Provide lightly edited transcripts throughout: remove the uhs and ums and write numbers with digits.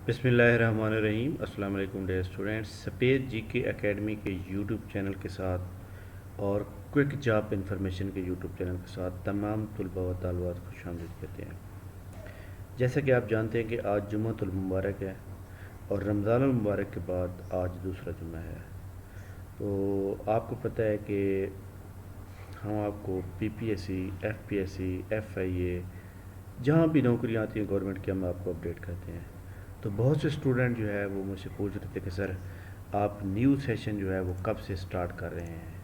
بسم اللہ الرحمن الرحیم۔ السلام علیکم ڈیئر اسٹوڈینٹس، سپیس جی کے اکیڈمی کے یوٹیوب چینل کے ساتھ اور کوئک جاب انفارمیشن کے یوٹیوب چینل کے ساتھ تمام طلباء و طالبات خوش آمدید کہتے ہیں۔ جیسا کہ آپ جانتے ہیں کہ آج جمعۃ المبارک ہے اور رمضان المبارک کے بعد آج دوسرا جمعہ ہے، تو آپ کو پتہ ہے کہ ہم آپ کو P P S C, F P S C, F I A, جہاں بھی نوکریاں آتی ہیں گورنمنٹ کی، ہم آپ کو اپڈیٹ کرتے ہیں۔ تو بہت سے اسٹوڈنٹ جو ہے وہ مجھ سے پوچھ رہے تھے کہ سر آپ نیو سیشن جو ہے وہ کب سے سٹارٹ کر رہے ہیں؟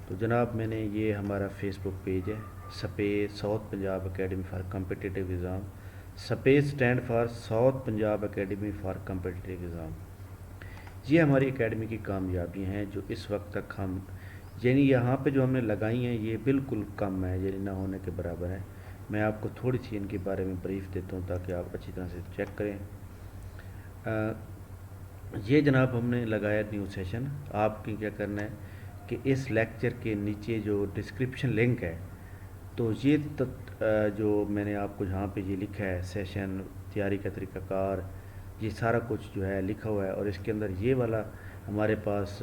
تو جناب میں نے یہ ہمارا فیس بک پیج ہے، space south Punjab academy for competitive exam, space stand for south Punjab academy for competitive exam. یہ ہماری اکیڈمی کی کامیابی ہیں جو اس وقت تک ہم یہاں پہ جو ہم نے لگائی ہیں یہ بالکل کم ہے، نہ ہونے کے برابر ہے۔ میں آپ کو تھوڑی سی ان کے بارے میں بریف دیتا ہوں تاکہ آپ اچھی طرح سے چیک کریں۔ یہ جناب ہم نے لگایا نیو سیشن۔ آپ کی کیا کرنا ہے کہ اس لیکچر کے نیچے جو ڈسکرپشن لنک ہے، تو یہ جو میں نے آپ کو جہاں پہ یہ لکھا ہے سیشن، تیاری کا طریقہ کار، یہ سارا کچھ جو ہے لکھا ہوا ہے، اور اس کے اندر یہ والا ہمارے پاس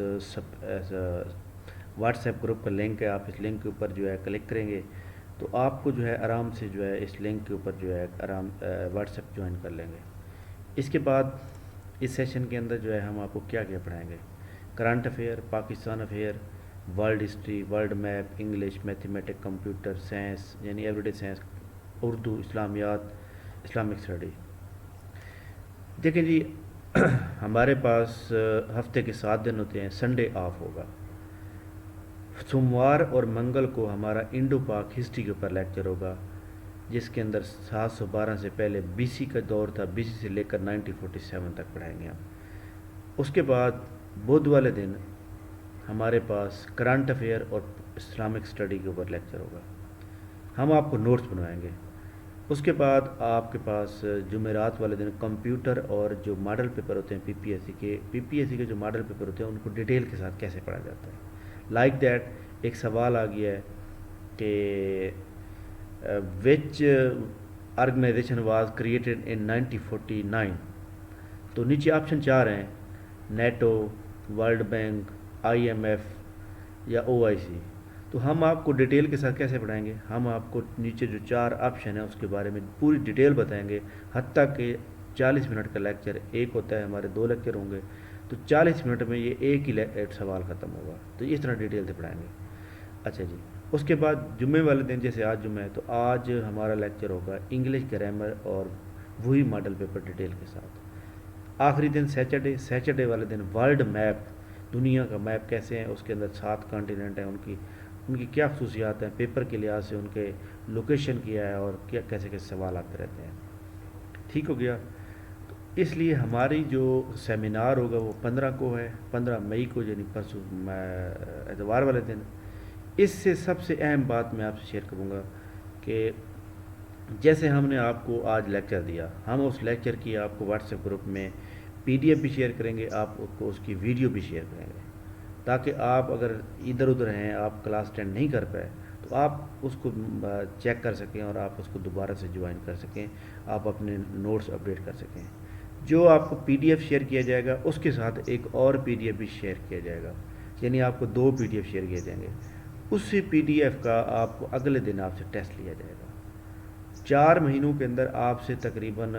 واٹس ایپ گروپ کا لنک ہے۔ آپ اس لنک کے اوپر جو ہے کلک کریں گے تو آپ کو جو ہے آرام سے جو ہے اس لنک کے اوپر جو ہے واٹس ایپ جوائن کر لیں گے۔ اس کے بعد اس سیشن کے اندر جو ہے ہم آپ کو کیا کیا پڑھائیں گے؟ Current affair, Pakistan affair, world history, world map, English, mathematic, computer science every day science, Urdu, اسلامیات، اسلامک اسٹڈی۔ دیکھیں جی، ہمارے پاس ہفتے کے 7 دن ہوتے ہیں، سنڈے آف ہوگا۔ سوموار اور منگل کو ہمارا انڈو پاک ہسٹری کے اوپر لیکچر ہوگا، جس کے اندر 712 سے پہلے بی سی کا دور تھا، بی سی سے لے کر 1947 تک پڑھائیں گے ہم۔ اس کے بعد بدھ والے دن ہمارے پاس کرنٹ افیئر اور اسلامک اسٹڈی کے اوپر لیکچر ہوگا، ہم آپ کو نوٹس بنوائیں گے۔ اس کے بعد آپ کے پاس جمعرات والے دن کمپیوٹر اور جو ماڈل پیپر ہوتے ہیں پی پی ایس سی کے جو ماڈل پیپر ہوتے ہیں ان کو ڈیٹیل کے ساتھ کیسے پڑھا جاتا ہے۔ لائک دیٹ ایک سوال آ گیا ہے کہ which organization was created in 1949، تو نیچے آپشن 4 ہیں، NATO, World Bank, I M F یا او آئی سی۔ تو ہم آپ کو ڈیٹیل کے ساتھ کیسے پڑھائیں گے؟ ہم آپ کو نیچے جو 4 آپشن ہیں اس کے بارے میں پوری ڈیٹیل بتائیں گے، حتیٰ کہ 40 منٹ کا لیکچر ایک ہوتا ہے، ہمارے 2 لیکچر ہوں گے، تو 40 منٹ میں یہ ایک ہی سوال ختم ہوگا، تو اس طرح ڈیٹیل سے پڑھائیں گے۔ اچھا جی، اس کے بعد جمعے والے دن، جیسے آج جمعہ ہے تو آج ہمارا لیکچر ہوگا انگلش گرامر اور وہی ماڈل پیپر ڈیٹیل کے ساتھ۔ آخری دن سیچرڈے والے دن ورلڈ میپ، دنیا کا میپ کیسے ہیں، اس کے اندر 7 کانٹیننٹ ہیں، ان کی کیا خصوصیات ہیں، پیپر کے لحاظ سے ان کے لوکیشن کیا ہے اور کیا کیسے سوال آتے رہتے ہیں۔ ٹھیک ہو گیا؟ تو اس لیے ہماری جو سیمینار ہوگا وہ 15 کو ہے، 15 مئی کو، یعنی پرسوں اتوار والے دن۔ اس سے سب سے اہم بات میں آپ سے شیئر کروں گا کہ جیسے ہم نے آپ کو آج لیکچر دیا، ہم اس لیکچر کی آپ کو واٹس ایپ گروپ میں پی ڈی ایف بھی شیئر کریں گے، آپ کو اس کی ویڈیو بھی شیئر کریں گے، تاکہ آپ اگر ادھر ادھر ہیں، آپ کلاس اٹینڈ نہیں کر پائے تو آپ اس کو چیک کر سکیں اور آپ اس کو دوبارہ سے جوائن کر سکیں، آپ اپنے نوٹس اپڈیٹ کر سکیں۔ جو آپ کو پی ڈی ایف شیئر کیا جائے گا اس کے ساتھ ایک اور پی ڈی ایف بھی شیئر کیا جائے گا، یعنی آپ کو 2 پی ڈی ایف شیئر کیے جائیں گے۔ اسی پی ڈی ایف کا آپ کو اگلے دن آپ سے ٹیسٹ لیا جائے گا۔ 4 مہینوں کے اندر آپ سے تقریباً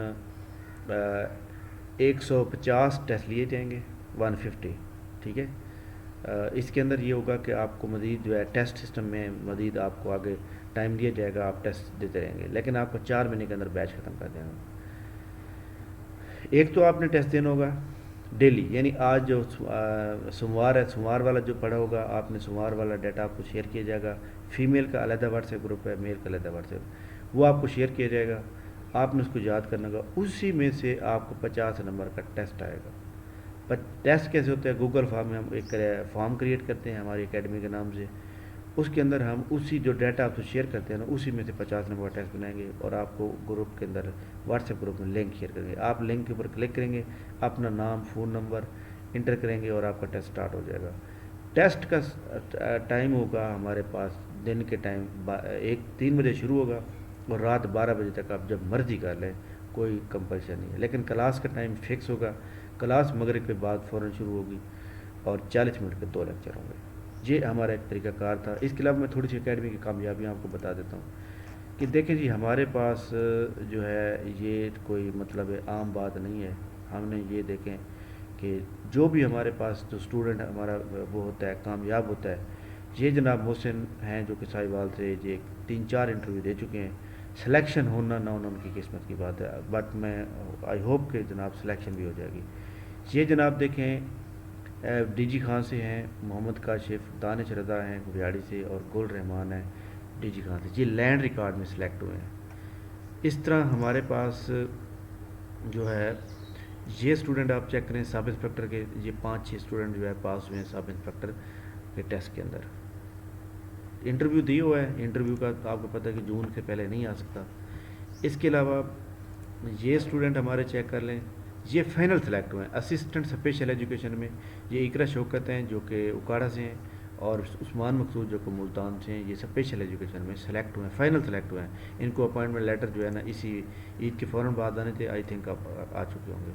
150 ٹیسٹ لیے جائیں گے، 150، ٹھیک ہے۔ اس کے اندر یہ ہوگا کہ آپ کو مزید جو ہے ٹیسٹ سسٹم میں مزید آپ کو آگے ٹائم دیا جائے گا، آپ ٹیسٹ دیتے رہیں گے، لیکن آپ کو 4 مہینے کے اندر بیچ ختم کر دینا ہوگا۔ ایک تو آپ نے ٹیسٹ دینا ہوگا ڈیلی، یعنی آج جو سوموار ہے، سوموار والا جو پڑھا ہوگا آپ نے، سوموار والا ڈیٹا آپ کو شیئر کیا جائے گا۔ فیمیل کا علیحدہ واٹس ایپ گروپ ہے، میل کا علیحدہ واٹس ایپ، وہ آپ کو شیئر کیا جائے گا، آپ نے اس کو یاد کرنا ہوگا۔ اسی میں سے آپ کو 50 نمبر کا ٹیسٹ آئے گا۔ ٹیسٹ کیسے ہوتا ہے؟ گوگل فارم میں ہم ایک فارم کریٹ کرتے ہیں ہماری اکیڈمی کے نام سے، اس کے اندر ہم اسی جو ڈیٹا آپ سے شیئر کرتے ہیں نا، اسی میں سے 50 نمبر کا ٹیسٹ بنائیں گے اور آپ کو گروپ کے اندر واٹس ایپ گروپ میں لنک شیئر کریں گے۔ آپ لنک کے اوپر کلک کریں گے، اپنا نام، فون نمبر انٹر کریں گے اور آپ کا ٹیسٹ سٹارٹ ہو جائے گا۔ ٹیسٹ کا ٹائم ہوگا ہمارے پاس دن کے ٹائم 3 بجے شروع ہوگا اور رات 12 بجے تک آپ جب مرضی کر لیں، کوئی کمپلشن نہیں ہے، لیکن کلاس کا ٹائم فکس ہوگا. کلاس مغرب کے بعد فوراً شروع ہوگی اور 40 منٹ کے 2 لیکچر ہوں گے. یہ ہمارا ایک طریقہ کار تھا. اس کے علاوہ میں تھوڑی سی اکیڈمی کی کامیابیاں آپ کو بتا دیتا ہوں کہ دیکھیں جی ہمارے پاس جو ہے یہ کوئی مطلب عام بات نہیں ہے. ہم نے یہ دیکھیں کہ جو بھی ہمارے پاس جو اسٹوڈنٹ ہمارا وہ ہوتا ہے کامیاب ہوتا ہے. یہ جناب محسن ہیں جو کہ ساہیوال سے یہ 3-4 انٹرویو دے چکے ہیں. سلیکشن ہونا نہ ہونا ان کی قسمت کی بات ہے، بٹ میں آئی ہوپ کہ جناب سلیکشن بھی ہو جائے گی. یہ جناب دیکھیں ڈی جی خان سے ہیں محمد کاشف، دانش رضا ہیں گویاڑی سے، اور گل رحمان ہیں ڈی جی خان سے. یہ لینڈ ریکارڈ میں سلیکٹ ہوئے ہیں. اس طرح ہمارے پاس جو ہے یہ اسٹوڈنٹ آپ چیک کریں سب انسپکٹر کے، یہ 5-6 اسٹوڈنٹ جو ہے پاس ہوئے ہیں سب انسپکٹر کے ٹیسٹ کے اندر. انٹرویو دی ہوا ہے، انٹرویو کا آپ کو پتہ ہے کہ جون سے پہلے نہیں آ سکتا. اس کے علاوہ یہ اسٹوڈنٹ ہمارے چیک کر لیں، یہ فائنل سلیکٹ ہوئے ہیں اسسٹنٹ اسپیشل ایجوکیشن میں. یہ اقرا شوکت ہیں جو کہ اکاڑا سے ہیں، اور عثمان مقصود جو کہ ملتان سے ہیں. یہ اسپیشل ایجوکیشن میں سلیکٹ ہوئے ہیں، فائنل سلیکٹ ہوئے ہیں. ان کو اپوائنٹمنٹ لیٹر جو ہے نا اسی عید کے فوراً بعد آنے تھے، آئی تھنک اب آ چکے ہوں گے.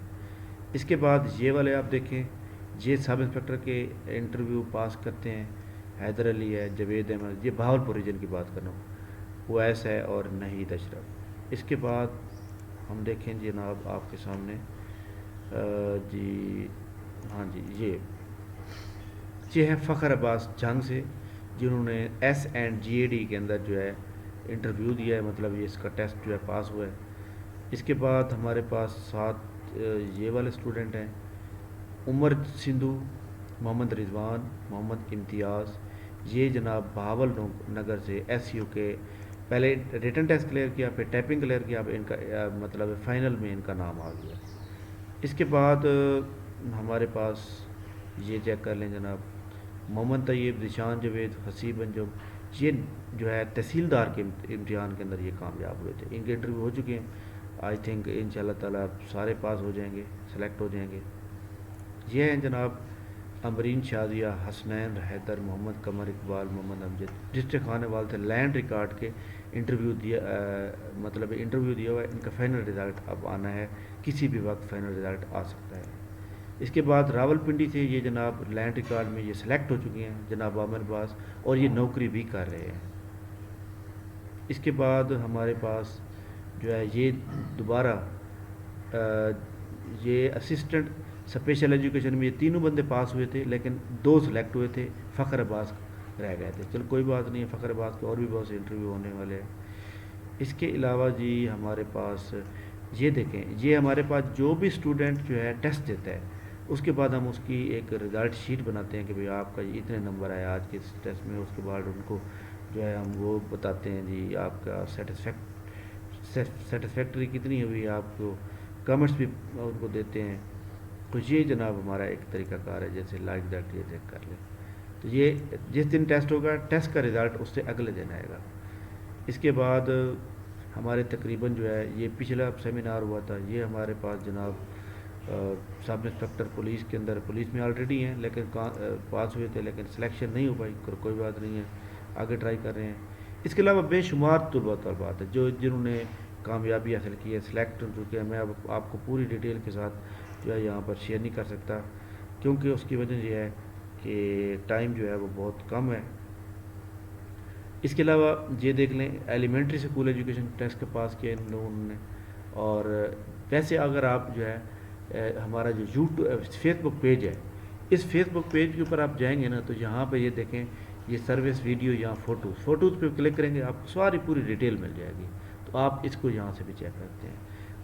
اس کے بعد یہ والے آپ دیکھیں، یہ سب انسپکٹر کے انٹرویو پاس کرتے ہیں. حیدر علی ہے، جوید احمد، یہ بہاولپور ریجن کی بات کر رہا ہوں، اویس ہے اور نحید اشرف. اس کے بعد ہم دیکھیں جناب آپ کے سامنے جی ہاں جی یہ ہیں فخر عباس جنگ سے، جنہوں نے S and G A D کے اندر جو ہے انٹرویو دیا ہے، مطلب یہ اس کا ٹیسٹ جو ہے پاس ہوا ہے. اس کے بعد ہمارے پاس 7 یہ والے اسٹوڈنٹ ہیں، عمر سندھو، محمد رضوان، محمد امتیاز. یہ جناب بہاول نگر سے ایس یو کے پہلے ریٹن ٹیسٹ کلیئر کیا، پھر ٹائپنگ کلیئر کیا، اب ان کا مطلب فائنل میں ان کا نام آ گیا. اس کے بعد ہمارے پاس یہ چیک کر لیں جناب محمد طیب، ذیشان جاوید، حسیب انجم. یہ جو ہے تحصیلدار کے امتحان کے اندر یہ کامیاب ہوئے تھے. ان کے انٹرویو ہو چکے ہیں، آئی تھنک ان شاء اللہ تعالیٰ سارے پاس ہو جائیں گے، سلیکٹ ہو جائیں گے. یہ ہیں جناب امرین شازیہ، حسنین حیدر، محمد قمر اقبال، محمد امجد، ڈسٹرکٹ خانے والے تھے. لینڈ ریکارڈ کے انٹرویو دیا مطلب انٹرویو دیا ہوا ہے. ان کا فائنل رزلٹ اب آنا ہے، کسی بھی وقت فائنل رزلٹ آ سکتا ہے. اس کے بعد راول پنڈی سے یہ جناب لینڈ ریکارڈ میں یہ سلیکٹ ہو چکے ہیں جناب عامر عباس، اور یہ نوکری بھی کر رہے ہیں. اس کے بعد ہمارے پاس جو ہے یہ دوبارہ یہ اسسٹنٹ اسپیشل ایجوکیشن میں یہ تینوں بندے پاس ہوئے تھے، لیکن 2 سلیکٹ ہوئے تھے، فخر عباس رہ گئے تھے. چلو کوئی بات نہیں ہے، فخر عباس کے اور بھی بہت سے انٹرویو ہونے والے ہیں. اس کے علاوہ جی ہمارے پاس یہ دیکھیں، یہ ہمارے پاس جو بھی اسٹوڈنٹ جو ہے ٹیسٹ دیتا ہے اس کے بعد ہم اس کی ایک رزلٹ شیٹ بناتے ہیں کہ بھئی آپ کا اتنے نمبر آئے آج کے اس ٹیسٹ میں. اس کے بعد ان کو جو ہے ہم وہ بتاتے ہیں جی آپ کا سیٹسفیکٹری کتنی ہوئی، آپ کو کمنٹس بھی ان کو دیتے ہیں. تو یہ جناب ہمارا ایک طریقہ کار ہے، جیسے لائک دیٹ یہ چیک کر لیں. تو یہ جس دن ٹیسٹ ہوگا ٹیسٹ کا رزلٹ اس سے اگلے دن آئے گا. اس کے بعد ہمارے تقریباً جو ہے یہ پچھلا سیمینار ہوا تھا، یہ ہمارے پاس جناب سب انسپکٹر پولیس کے اندر پولیس میں آلریڈی ہیں لیکن پاس ہوئے تھے، لیکن سلیکشن نہیں ہو پائی. کوئی بات نہیں ہے، آگے ٹرائی کر رہے ہیں. اس کے علاوہ بے شمار طلبات ہے جنہوں نے کامیابی حاصل کی ہے، سلیکٹ ہو چکے ہیں. میں اب آپ کو پوری ڈیٹیل کے ساتھ جو ہے یہاں پر شیئر نہیں کر سکتا، کیونکہ اس کی وجہ یہ ہے کہ ٹائم جو ہے وہ بہت کم ہے. اس کے علاوہ یہ دیکھ لیں ایلیمنٹری اسکول ایجوکیشن ٹیسٹ کے پاس کیا ان لوگوں نے. اور ویسے اگر آپ جو ہے ہمارا جو یوٹیوب فیس بک پیج ہے، اس فیس بک پیج کے اوپر آپ جائیں گے نا تو یہاں پہ یہ دیکھیں یہ سروس ویڈیو، یہاں فوٹوز پہ کلک کریں گے آپ کو ساری پوری ڈیٹیل مل جائے گی. تو آپ اس کو یہاں سے بھی چیک کرتے ہیں.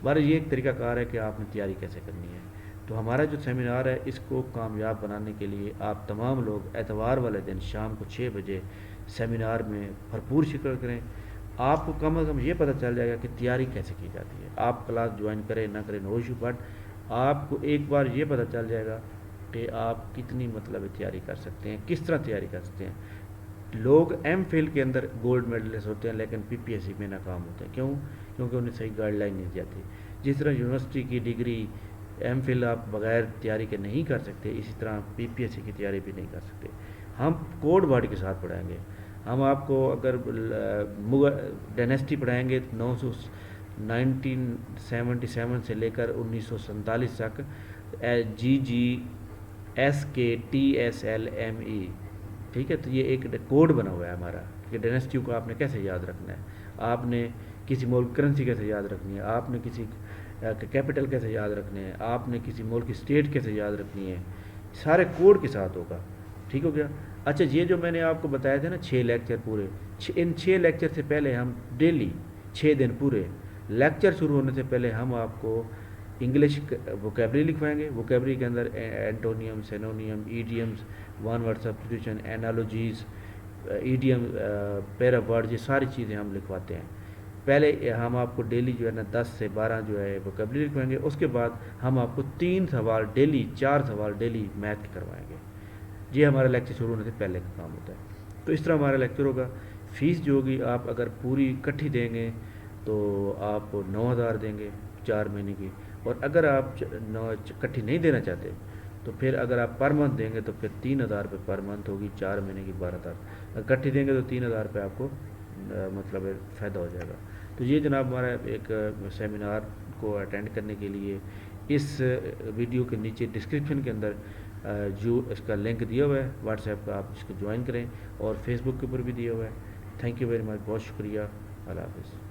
بارہ یہ ایک طریقہ کار ہے کہ آپ نے تیاری کیسے کرنی ہے. تو ہمارا جو سیمینار ہے اس کو کامیاب بنانے کے لیے آپ تمام لوگ اتوار والے دن شام کو 6 بجے سیمینار میں بھرپور شرکت کریں. آپ کو کم از کم یہ پتہ چل جائے گا کہ تیاری کیسے کی جاتی ہے. آپ کلاس جوائن کریں نہ کریں نو ایشو، بٹ آپ کو ایک بار یہ پتہ چل جائے گا کہ آپ کتنی مطلب تیاری کر سکتے ہیں، کس طرح تیاری کر سکتے ہیں. لوگ ایم فل کے اندر گولڈ میڈلسٹ ہوتے ہیں لیکن پی پی ایس سی میں ناکام ہوتے ہیں. کیونکہ انہیں صحیح گائیڈ لائن نہیں جاتی. جس طرح یونیورسٹی کی ڈگری ایم فل آپ بغیر تیاری کے نہیں کر سکتے، اسی طرح پی پی ایس سی کی تیاری بھی نہیں کر سکتے. ہم کوڈ ورڈ کے ساتھ پڑھائیں گے. ہم آپ کو اگر ڈائنیسٹی پڑھائیں گے 1977 سے لے کر 1947 تک GGSKTSLME. ٹھیک ہے، تو یہ ایک کوڈ بنا ہوا ہے ہمارا کہ ڈائنیسٹیوں کو آپ نے کیسے یاد رکھنا ہے، آپ نے کسی ملک کرنسی کیسے یاد رکھنی ہے، آپ نے کسی کیپٹل کیسے یاد رکھنے ہیں، آپ نے کسی ملک کی اسٹیٹ کیسے یاد رکھنی ہے، سارے کوڈ کے ساتھ ہوگا. ٹھیک ہو گیا. اچھا، یہ جو میں نے آپ کو بتایا تھا نا 6 لیکچر پورے، ان 6 لیکچر سے پہلے ہم ڈیلی 6 دن پورے لیکچر شروع ہونے سے پہلے ہم آپ کو انگلش ووکیبری لکھوائیں گے. ووکیبری کے اندر antonym, synonym, idioms, one word substitution, analogies, idiom, para word, یہ ساری چیزیں ہم لکھواتے ہیں. پہلے ہم آپ کو ڈیلی جو ہے نا 10 سے 12 جو ہے ووکیبری لکھوائیں گے. اس کے بعد ہم آپ کو 3 سوال ڈیلی، 4 سوال ڈیلی میتھ کے کروائیں گے. یہ ہمارا لیکچر شروع ہونے سے پہلے کا کام ہوتا ہے. تو اس طرح ہمارا لیکچر ہوگا. فیس جو ہوگی آپ اگر پوری کٹھی دیں گے تو آپ 9,000 دیں گے 4 مہینے کی. اور اگر آپ کٹھی نہیں دینا چاہتے تو پھر اگر آپ پر منتھ دیں گے تو پھر 3,000 روپے پر منتھ ہوگی، 4 مہینے کی 12,000. اگر کٹھی دیں گے تو 3,000 روپے آپ کو مطلب فائدہ ہو جائے گا. تو یہ جناب ہمارا ایک سیمینار کو اٹینڈ کرنے کے لیے اس ویڈیو کے نیچے ڈسکرپشن کے اندر جو اس کا لنک دیا ہوا ہے واٹس ایپ کا، آپ اس کو جوائن کریں، اور فیس بک کے اوپر بھی دیا ہوا ہے. تھینک یو ویری مچ، بہت شکریہ. اللہ حافظ.